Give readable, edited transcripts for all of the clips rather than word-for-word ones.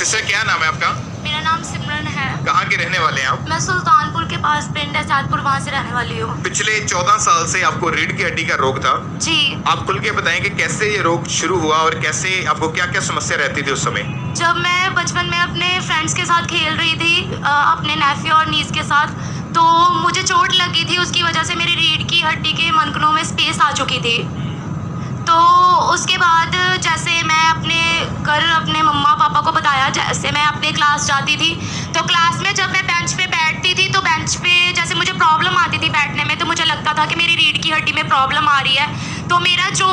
Sister क्या नाम है आपका? मेरा नाम सिमरन है। कहाँ के रहने वाले हैं आप? मैं सुल्तानपुर के पास पिंड है सादपुर, वहाँ से रहने वाली हूँ। पिछले 14 साल से आपको रीढ़ की हड्डी का रोग था। जी। आप खुल के बताएं कि कैसे ये रोग शुरू हुआ और कैसे आपको क्या क्या समस्या रहती थी उस समय? जब मैं बचपन में अपने फ्रेंड्स के साथ खेल रही थी, अपने नेफ्यू और नीस के साथ, तो मुझे चोट लगी थी। उसकी वजह से मेरी रीढ़ की हड्डी के मनकनों में स्पेस आ चुकी थी। तो उसके बाद जैसे मैं अपने घर अपने मम्मा पापा को बताया, जैसे मैं अपने क्लास जाती थी तो क्लास में जब मैं बेंच पे बैठती थी तो बेंच पे जैसे मुझे प्रॉब्लम आती थी बैठने में, तो मुझे लगता था कि मेरी रीढ़ की हड्डी में प्रॉब्लम आ रही है। तो मेरा जो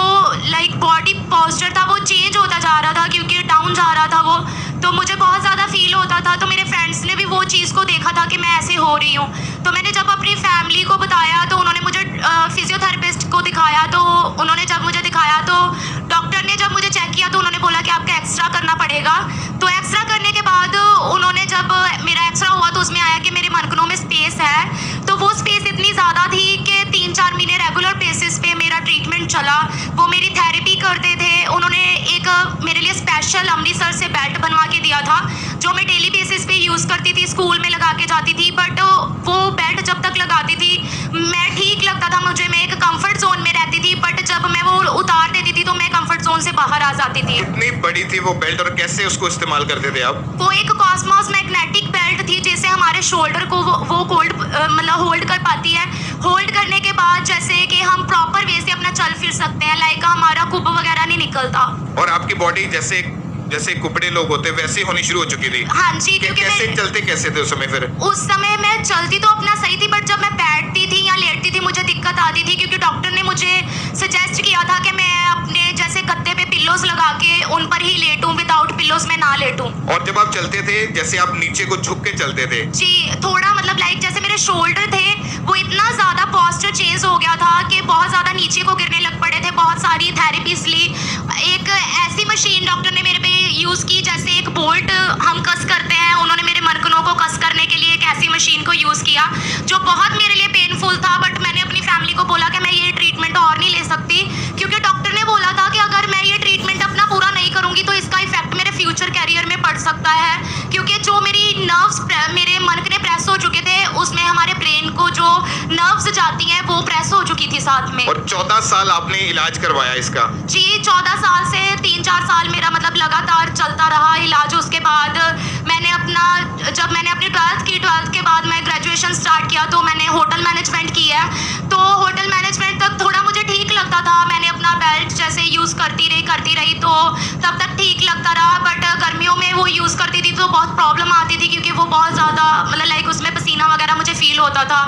बॉडी पोस्चर था वो चेंज होता जा रहा था, क्योंकि डाउन जा रहा था वो। तो मुझे बहुत ज़्यादा फील होता था। तो मेरे फ्रेंड्स ने भी वो चीज़ को देखा था कि मैं ऐसे हो रही हूँ। तो मैंने जब अपनी फैमिली को बताया तो उन्होंने मुझे फिजियोथेरेपिस्ट को दिखाया। तो उन्होंने जब मुझे दिखाया तो डॉक्टर ने जब मुझे चेक किया तो उन्होंने बोला कि आपका एक्सरा करना पड़ेगा। तो एक्सरा करने के बाद उन्होंने जब मेरा एक्सरा हुआ तो उसमें आया कि मेरे मनकनों में स्पेस है। तो वो स्पेस इतनी ज़्यादा थी कि 3-4 महीने रेगुलर बेसिस पे मेरा ट्रीटमेंट चला। वो मेरी थेरेपी करते थे। उन्होंने एक मेरे लिए स्पेशल अमृतसर से बेल्ट बनवा के दिया था, जो मैं डेली बेसिस पे यूज़ करती थी, स्कूल में लगा के जाती थी। बट वो बेल्ट जब तक लगाती थी मैं ठीक लगता था मुझे, मैं एक कंफर्ट जोन में रहती थी। बट जब मैं वो उतार देती थी तो मैं कंफर्ट जोन से बाहर आ जाती थी। कितनी बड़ी थी वो बेल्ट और कैसे उसको इस्तेमाल करते थे आप? वो एक कॉस्मोस मैग्नेटिक बेल्ट थी, जिससे हमारे शोल्डर को वो होल्ड कर पाती है। होल्ड करने के बाद जैसे कि हम प्रॉपर वे से अपना चल फिर सकते हैं, लाइक हमारा कुब वगैरह नहीं निकलता। और आपकी बॉडी जैसे कुपड़े लोग होते वैसे होनी शुरू हो चुकी थी? हाँ जी। क्योंकि कैसे चलते कैसे थे उस समय? फिर उस समय मैं चलती तो अपना सही थी, बट जब मैं बैठती थी या लेटती थी मुझे दिक्कत आती थी, क्योंकि डॉक्टर ने मुझे सजेस्ट किया था कि मैं अपने जैसे गद्दे पे पिल्लोस लगा के उन पर ही लेटूं, विदाउट पिल्लोस में ना लेटूं। और जब आप चलते थे जैसे आप नीचे को झुक के चलते थे? जी, थोड़ा लाइक जैसे मेरे शोल्डर थे वो इतना ज़्यादा पॉस्चर चेंज हो गया था कि बहुत ज़्यादा नीचे को गिरने लग पड़े थे। बहुत सारी थेरेपीज ली। एक ऐसी मशीन डॉक्टर ने मेरे पे यूज़ की, जैसे एक बोल्ट हम कस करते हैं, उन्होंने मेरे मनकनों को कस करने के लिए एक ऐसी मशीन को यूज़ किया जो बहुत मेरे लिए पेनफुल था। बट मैंने अपनी फैमिली को बोला कि मैं ये ट्रीटमेंट और नहीं ले सकती, क्योंकि डॉक्टर ने बोला था कि अगर मैं ये ट्रीटमेंट अपना पूरा नहीं करूँगी तो इसका इफेक्ट मेरे फ्यूचर कैरियर में पड़ सकता है। क्योंकि जो मेरी नर्व्स मेरे मनकने प्रेस हो चुके थे, उसमें हमारे ब्रेन को जो नर्व्स जाती हैं वो प्रेस हो चुकी थी साथ में। और 14 साल आपने इलाज करवाया इसका? जी, 14 साल से 3-4 साल मेरा लगातार चलता रहा इलाज। उसके बाद जब मैंने अपनी 12th की, 12th के बाद मैं ग्रेजुएशन स्टार्ट किया तो मैंने होटल मैनेजमेंट की है। तो होटल मैनेजमेंट तक थोड़ा मुझे ठीक लगता था। मैंने अपना बेल्ट जैसे यूज़ करती रही तो तब तक ठीक लगता रहा। बट गर्मियों में वो यूज़ करती थी तो बहुत प्रॉब्लम आती थी, क्योंकि वो बहुत ज़्यादा लाइक उसमें पसीना वगैरह मुझे फील होता था।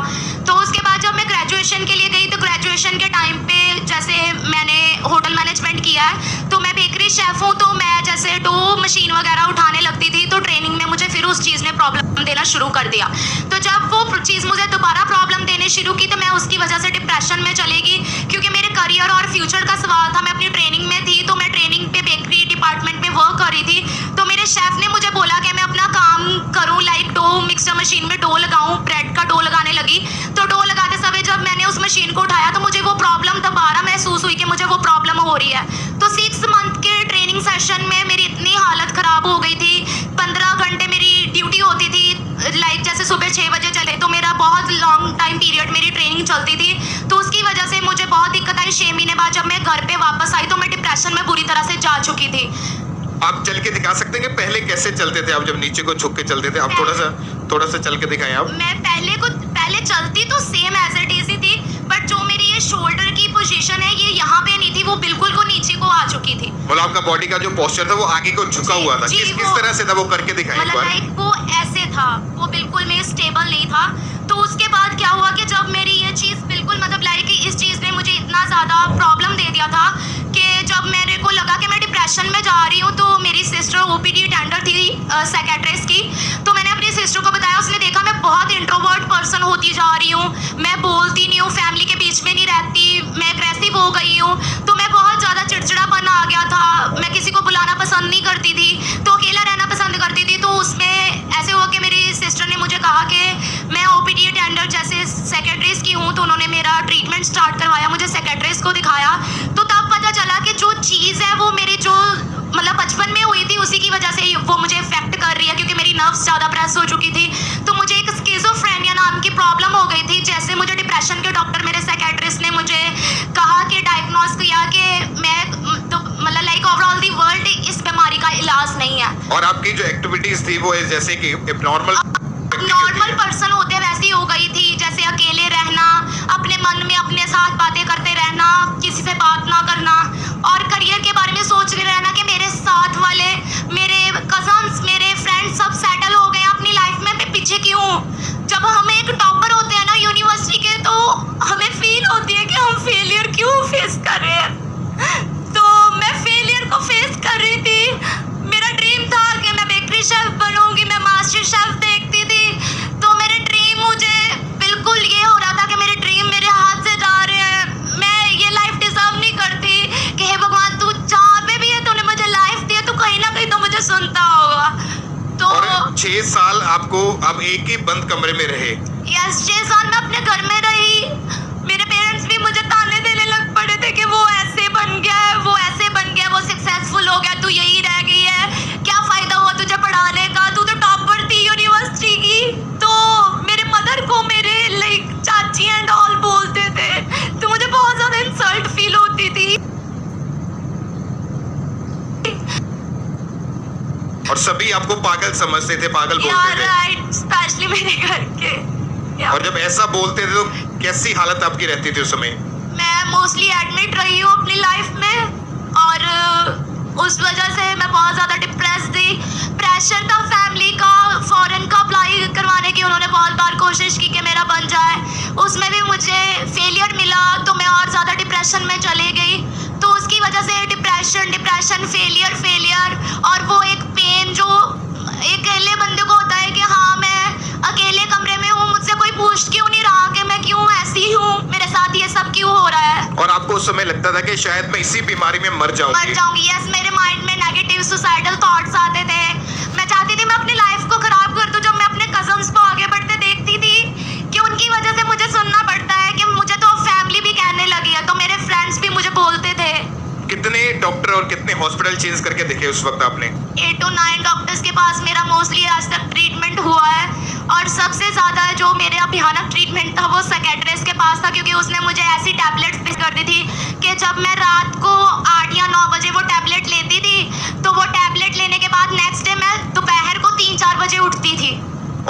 तो उसके बाद जब मैं ग्रेजुएशन के लिए गई तो ग्रेजुएशन के टाइम पे जैसे मैंने होटल मैनेजमेंट किया है, तो मैं बेकरी शेफ़ हूँ। तो मैं जैसे डो मशीन वगैरह उठाने लगती थी, तो ट्रेनिंग में मुझे फिर उस चीज़ ने प्रॉब्लम देना शुरू कर दिया। तो जब वो चीज़ मुझे दोबारा प्रॉब्लम देने शुरू की तो मैं उसकी वजह से डिप्रेशन में चली गई, क्योंकि मेरे करियर और फ्यूचर का सवाल था। मैं अपनी ट्रेनिंग में थी, तो मैं ट्रेनिंग पे बेकरी डिपार्टमेंट में वर्क कर रही थी। तो मेरे शेफ़ ने मुझे बोला कि मैं अपना काम करूँ, लाइक डो मिक्सर मशीन में डो लगाऊँ, ब्रेड का डो लगाने लगी। तो डो लगाते समय जब मैंने उस मशीन को उठाया तो मुझे वो प्रॉब्लम दोबारा महसूस हुई कि मुझे वो प्रॉब्लम हो रही है। तो 6 मंथ के ट्रेनिंग सेशन में मेरी इतनी हालत ख़राब हो गई थी। 15 घंटे मेरी ड्यूटी होती थी, लाइक जैसे सुबह 6 बजे चले तो मेरा बहुत लॉन्ग टाइम पीरियड मेरी ट्रेनिंग चलती थी। तो उसकी वजह से मुझे बहुत दिक्कत आई। 6 महीने बाद जब मैं घर पे वापस आई तो मैं डिप्रेशन में बुरी तरह से जा चुकी थी। आप चल के दिखा सकते हैं कि पहले कैसे चलते थे आप जब नीचे को झुक के चलते थे? आप थोड़ा सा चल के दिखाएं आप। मैं पहले चलती तो सेम एज इट इज ही थी, बट जो मेरी ये शोल्डर की पोजीशन है ये यहाँ पे नहीं थी, वो बिल्कुल को नीचे को आ चुकी थी। मतलब आपका बॉडी का जो पोस्चर था वो आगे को झुका हुआ था। किस तरह से था वो? करके दिखाएं एक बार। लाइक वो ऐसे था, वो बिल्कुल में स्टेबल नहीं था। तो उसके बाद क्या हुआ कि जब मेरी ये चीज़ बिल्कुल लाइक इस चीज़ ने मुझे इतना ज़्यादा प्रॉब्लम दे दिया था कि जब मेरे को लगा कि मैं डिप्रेशन में जा रही हूँ, तो मेरी सिस्टर OPD अटेंडर थी साइकियाट्रिस्ट की। तो मैंने अपनी सिस्टर को बताया, उसने देखा मैं बहुत इंट्रोवर्ट पर्सन होती जा रही हूँ, मैं बोलती नहीं हूँ, फैमिली के बीच में नहीं रहती, मैं एग्रेसिव हो गई हूँ। तो मैं बहुत ज़्यादा चिड़चिड़ापन आ गया था, मैं किसी को बुलाना पसंद नहीं करती थी, तो अकेला रहना पसंद करती थी। तो उसमें ऐसे हुआ कि मेरी सिस्टर ने मुझे कहा कि मैं OPD अटेंडर जैसे सेक्रेटरीज की हूँ, तो उन्होंने मेरा ट्रीटमेंट स्टार्ट करवाया, मुझे सेक्रेटरीज को दिखाया। तो तब पता चला कि जो चीज़ है वो मेरी जो बचपन में हुई थी उसी की वजह से वो मुझे इफेक्ट नर्व्स ज़्यादा प्रेस हो चुकी थी, तो मुझे एक स्किज़ोफ्रेनिया नाम की प्रॉब्लम हो गई थी। जैसे मुझे डिप्रेशन के डॉक्टर, मेरे साइकेट्रिस्ट ने मुझे कहा कि डायग्नोस किया कि मैं तो मतलब लाइक ओवरऑल दी वर्ल्ड इस बीमारी का इलाज नहीं है। और आपकी जो एक्टिविटीज थी वो जैसे कि नॉर्मल पर्सन होते वैसी हो गई थी, जैसे अकेले रहना, अपने मन में अपने साथ बातें करते रहना, किसी से बात ना करना, और करियर के बारे में सोचते रहना कि मेरे साथ वाले, मेरे कजन्स, मेरे फ्रेंड्स सब सेटल हो गए अपनी लाइफ में, मैं पीछे क्यों। जब हम एक टॉपर होते हैं ना यूनिवर्सिटी के, तो हमें फील होती है कि हम फेलियर क्यों फेस कर रहे हैं। तो मैं फेलियर को फेस कर रही थी। मेरा ड्रीम था कि मैं बेकरी शेफ बनूंगी, मैं मास्टर शेफ देखती थी, तो मेरे ड्रीम, मुझे बिल्कुल ये हो रहा था कि मेरे ड्रीम मेरे हाथ से जा रहे हैं। मैं ये लाइफ डिजर्व नहीं करती कि हे भगवान, तू जहाँ पे भी है, तूने मुझे लाइफ दी है, तू कहीं ना कहीं तो मुझे सुनता होगा। तो और 6 साल आपको अब एक ही बंद कमरे में रहे। यस, 6 साल मैं अपने घर में रही। मेरे पेरेंट्स भी मुझे ताने देने लग पड़े थे कि वो ऐसे बन गया है, वो ऐसे बन गया, वो सक्सेसफुल हो गया, तू यही रह गई है, क्या फायदा हुआ तुझे पढ़ाने का, तू तो टॉपर थी यूनिवर्सिटी की। तो मेरे मदर को मेरे लाइक चाची एंड ऑल बोलते थे, तो मुझे बहुत ज्यादा इंसल्ट फील होती थी। और सभी आपको पागल समझते थे, पागल बोलते थे। राइट, स्पेशली मेरे घर के। और जब ऐसा बोलते थे तो कैसी हालत आपकी रहती थी उस समय? मैं मोस्टली एडमिट रही हूँ अपनी लाइफ में, और उस वजह से मैं बहुत ज़्यादा डिप्रेस थी। प्रेशर था फैमिली का, फॉरेन का अप्लाई करवाने की, उन्होंने बहुत बार कोशिश की कि मेरा बन जाए, उसमें भी मुझे फेलियर मिला, तो मैं और ज़्यादा डिप्रेशन में चली गई। तो उसकी वजह से डिप्रेशन, फेलियर, और वो एक पेन जो अकेले बंदे को होता है कि हाँ मैं अकेले कमरे में हूँ, मुझसे कोई पूछ क्यों नहीं रहा कि मैं क्यों ऐसी हूँ, मेरे साथ ये सब क्यों हो रहा है। और आपको उस समय लगता था कि शायद मैं इसी बीमारी में मर जाऊंगी। यस, मेरे माइंड में नेगेटिव सुसाइडल थॉट्स आते थे। मैं चाहती थी मैं अपनी लाइफ को खराब कर दूं। जब मैं अपने कजन्स को आगे बढ़ते देखती थी कि उनकी वजह से मुझे सुनना पड़ता है कि मुझे तो फैमिली भी कहने लगी है, तो मेरे फ्रेंड्स भी मुझे बोलते थे। कितने डॉक्टर और कितने हॉस्पिटल चेंज करके देखे उस वक्त आपने? 8 to 9 डॉक्टर्स के पास मेरा मोस्टली आज तक ट्रीटमेंट हुआ है, और सबसे ज़्यादा जो मेरा भयानक ट्रीटमेंट था वो साइकेट्रिस्ट के पास था, क्योंकि उसने मुझे ऐसी टैबलेट्स फिक्स कर दी थी कि जब मैं रात को 8 या 9 बजे वो टैबलेट लेती थी, तो वो टैबलेट लेने के बाद नेक्स्ट डे मैं दोपहर को 3-4 बजे उठती थी।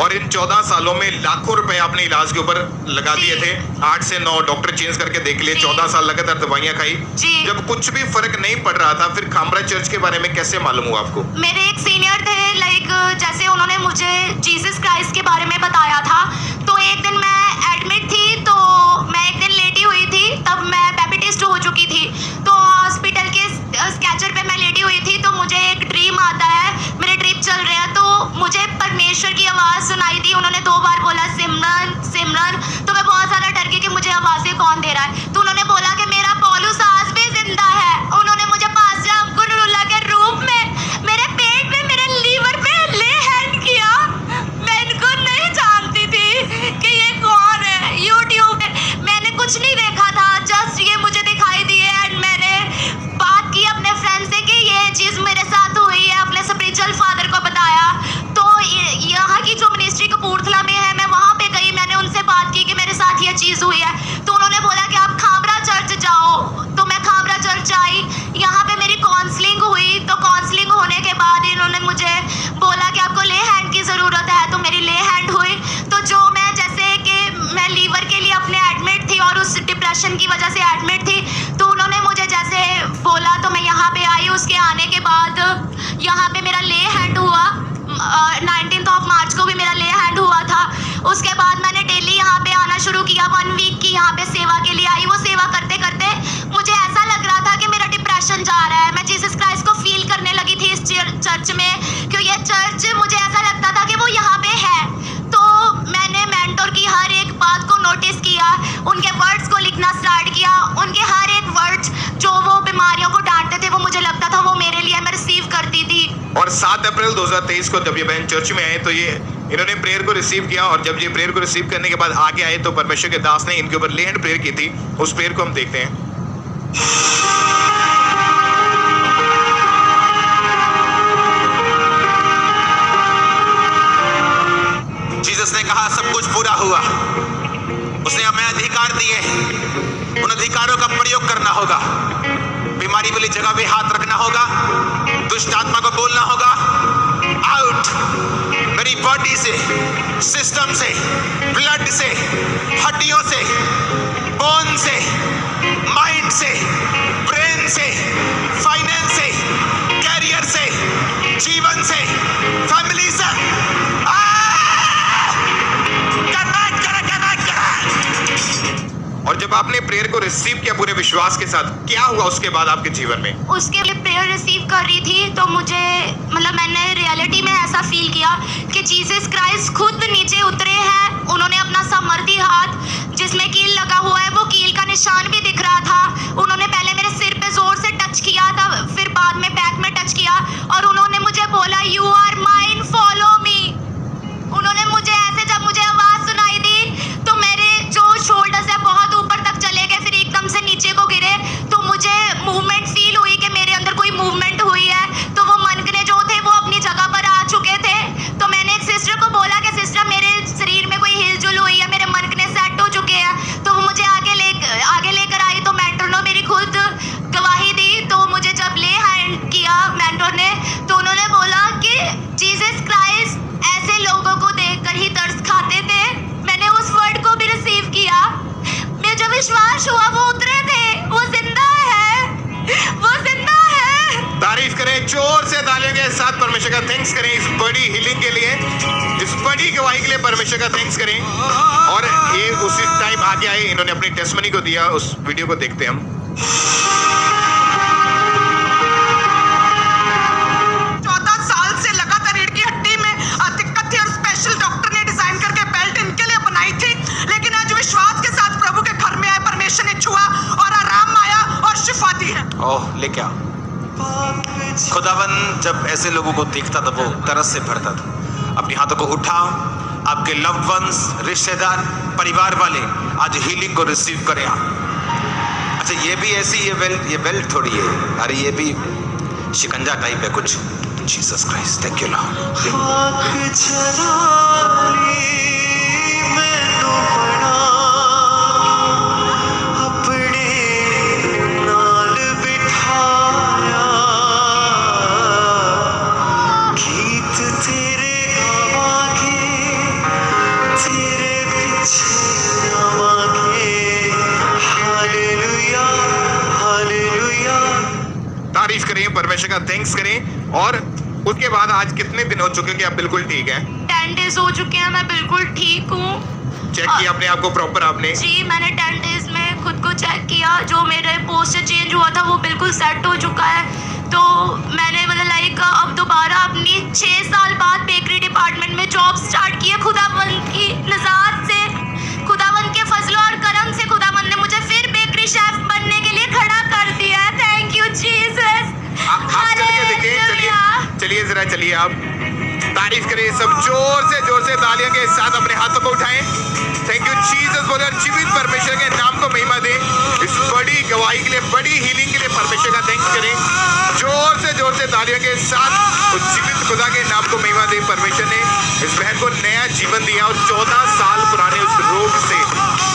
और इन 14 सालों में लाखों रुपए आपने इलाज के ऊपर लगा दिए थे। 8 से 9 डॉक्टर चेंज करके देख लिए, 14 साल लगातार दवाइयां खाई। जब कुछ भी फर्क नहीं पड़ रहा था, फिर खामरा चर्च के बारे में कैसे मालूम हुआ आपको? मेरे एक सीनियर थे, लाइक जैसे उन्होंने मुझे जीसस क्राइस्ट के बारे में बताया था। तो एक दिन मैं एडमिट थी, तो मैं एक दिन लेटी हुई थी, तब मैं बैप्टिस्ट हो चुकी थी। तो हॉस्पिटल के स्ट्रेचर पे मैं लेटी हुई थी, तो मुझे एक ड्रीम आता है, मेरे ड्रीम चल रहे हैं, तो मुझे परमेश्वर की आवाज़ सुनाई दी। उन्होंने 2 बार बोला सिमरन सिमरन, तो मैं बहुत ज़्यादा डर गई कि मुझे आवाज़ें कौन दे रहा है। तो उन्होंने बोला कि मेरा पौलुस आज भी जिंदा है। उन्होंने मुझे पास्टर अब्दुल्लाह के रूम में मेरे पेट में, मेरे लीवर पे ले हैंड किया। मैं इनको नहीं जानती थी कि ये कौन है। यूट्यूब पे मैंने कुछ नहीं देखा था, जस्ट ये मुझे दिखाई दिए, एंड मैंने बात की अपने फ्रेंड से कि ये चीज़ मेरे साथ हुई है, अपने स्पिरिचुअल फादर को बताया। तो यहाँ की जो मिनिस्ट्री कपूरथला में है, मैं वहाँ पे गई, मैंने उनसे बात की कि मेरे साथ ये चीज़ हुई है। तो उन्होंने बोला कि आप खामरा चर्च जाओ। तो मैं खामरा चर्च आई, यहाँ पे मेरी काउंसलिंग हुई। तो काउंसलिंग होने के बाद इन्होंने मुझे बोला कि आपको ले हैंड की ज़रूरत है, तो मेरी ले हैंड हुई। तो जो मैं जैसे कि मैं लीवर के लिए अपने एडमिट थी और उस डिप्रेशन की वजह से एडमिट थी, तो उन्होंने मुझे जैसे बोला, तो मैं यहाँ पे आई। उसके आने के बाद यहाँ पे मेरा ले हैंड हुआ। 19 मार्च को भी मेरा ले हैंड हुआ था। उसके बाद मैंने डेली यहाँ पे आना शुरू किया। 1 वीक की यहाँ पे सेवा के लिए आई। वो सेवा करते करते मुझे ऐसा लग रहा था कि मेरा डिप्रेशन जा रहा है। मैं जीसस क्राइस्ट को फील करने लगी थी इस चर्च में, क्योंकि ये चर्च मुझे ऐसा लगता था कि वो यहाँ पे है। तो मैंने मेंटर की हर एक बात को नोटिस किया, उनके वर्ड्स को लिखना स्टार्ट किया। उनके हर एक वर्ड्स जो वो बीमारियों को डांटते थे, वो मुझे लगता था वो मेरे लिए मैं रिसीव करती थी। और 7 अप्रैल 2023 को जब ये बहन चर्च में आए, तो ये इन्होंने प्रेयर को रिसीव किया, और जब ये प्रेयर को रिसीव करने के बाद आगे आए, तो परमेश्वर के दास ने इनके ऊपर ले हैंड प्रेयर की थी। उस प्रेयर को हम देखते हैं। दिए, उन अधिकारों का प्रयोग करना होगा। बीमारी वाली जगह पे हाथ रखना होगा, दुष्ट आत्मा को बोलना होगा, आउट मेरी बॉडी से, सिस्टम से, ब्लड से, हड्डियों से, बोन से, माइंड से, ब्रेन से, फाइनेंस से, कैरियर से, जीवन से, फैमिली से। और जब आपने प्रेयर को रिसीव किया पूरे विश्वास के साथ, क्या हुआ उसके बाद आपके जीवन में? उसके लिए प्रेयर रिसीव कर रही थी तो मुझे मतलब मैंने रियलिटी में ऐसा फील किया कि जीसस क्राइस्ट खुद नीचे उतरे हैं। उन्होंने अपना सामर्थी हाथ जिसमें कील लगा हुआ है, वो कील का निशान भी दिख रहा था। उन्होंने पहले मेरे सिर पे जोर से टच किया था, फिर बाद में बैक में टच किया और उन्होंने मुझे बोला you are mine, follow me. उन्होंने मुझे ऐसे, जब मुझे आवाज़ सुनाई दी तो मेरे जो शोल्डर्स है बहुत ऊपर तक चले गए, फिर एकदम से नीचे को गिरे। तो मुझे मूवमेंट फील हुई कि मेरे अंदर कोई मूवमेंट हुई है। तो वो मनगने जो थे वो अपनी जगह पर आ चुके थे। तो मैंने एक सिस्टर को बोला कि सिस्टर मेरे शरीर में कोई हिलजुल हुई है, मेरे मनगने सेट हो चुके हैं। तो वो मुझे आगे लेकर आई। तो मेंटर ने मेरी खुद गवाही दी। तो मुझे जब ले हैंड किया मेंटर ने, तो उन्होंने बोला कि जीसस क्राइस्ट ऐसे लोगों को देखकर ही तरस खाते थे। मैंने उस वर्ड को भी रिसीव किया। मेरा जो विश्वास हुआ वो उतरे थे, वो जिंदा है, वो जिंदा है। तारीफ करें जोर से, तालियों के साथ परमेश्वर का थैंक्स करें इस बड़ी हीलिंग के लिए, इस बड़ी गवाही के लिए परमेश्वर का थैंक्स करें। और ये उसी टाइम आगे आए, इन्होंने अपनी टेस्टमनी को दिया। उस वीडियो को देखते हैं हम। 14 साल से लगातार रीढ़ की हड्डी में दिक्कत थी और स्पेशल डॉक्टर ने डिजाइन करके बेल्ट इनके लिए बनाई थी। लेकिन आज विश्वास के साथ प्रभु के घर में आए, परमेश्वर ने छुआ और आराम आया और शिफा दी है। ओह, लेके आ। खुदावन जब ऐसे लोगों को देखता था वो तरस से भरता था। अपने हाथों को उठा, आपके लव्ड वंस, रिश्तेदार, परिवार वाले आज हीलिंग को रिसीव करें। अच्छा, ये भी ऐसी, ये बेल्ट थोड़ी है, अरे ये भी शिकंजा टाइप है कुछ। जीसस क्राइस्ट, थैंक यू तारीफ करें, परमेश्वर का थैंक्स करें। और उसके बाद आज कितने दिन हो चुके हैं कि आप बिल्कुल ठीक हैं? 10 डेज हो चुके हैं, मैं बिल्कुल ठीक हूँ। चेक किया अपने आप को प्रॉपर आपने? जी, मैंने 10 डेज में खुद को चेक किया। जो मेरे पोस्चर चेंज हुआ था वो बिल्कुल सेट हो चुका है। तो मैंने मतलब लाइक अब दोबारा अपनी 6 साल बाद बेकरी डिपार्टमेंट में जॉब स्टार्ट की है। खुदावंद की नज़ात से, खुदावंद के फजलो और करम से खुदावंद ने मुझे फिर बेकरी शेफ बनने के लिए खड़ा कर दिया है। Thank you Jesus. आप चलिए, देखिए, चलिए जरा, चलिए आप तारीफ करें सब जोर से तालियों के साथ अपने हाथों को उठाएं। थैंक यू जीसस बोले और जीवित परमेश्वर के नाम को महिमा दें। इस बड़ी गवाही के लिए, बड़ी हीलिंग के लिए परमेश्वर का थैंक्स करें। जोर से तालियों के साथ उस जीवित खुदा के नाम को महिमा दें। परमेश्वर ने इस बहन को नया जीवन दिया और 14 साल पुराने उस रोग से,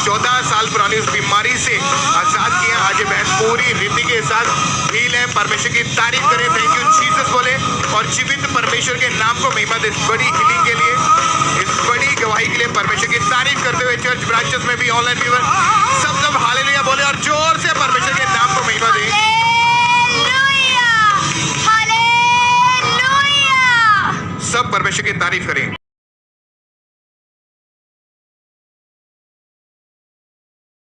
14 साल पुरानी उस बीमारी से आजाद किया। आज ये बहन पूरी रीति के साथ हील है। परमेश्वर की तारीफ करें। थैंक यू जीसस बोले और जीवित परमेश्वर के नाम को महिमा दे इस बड़ी हीलिंग के लिए, इस बड़ी गवाही के लिए परमेश्वर की तारीफ करते हुए चर्च ब्रांचेस में भी, ऑनलाइन व्यूअर सब हालेलुया बोले और जोर से परमेश्वर के नाम को महिमा दे। सब परमेश्वर की तारीफ करें।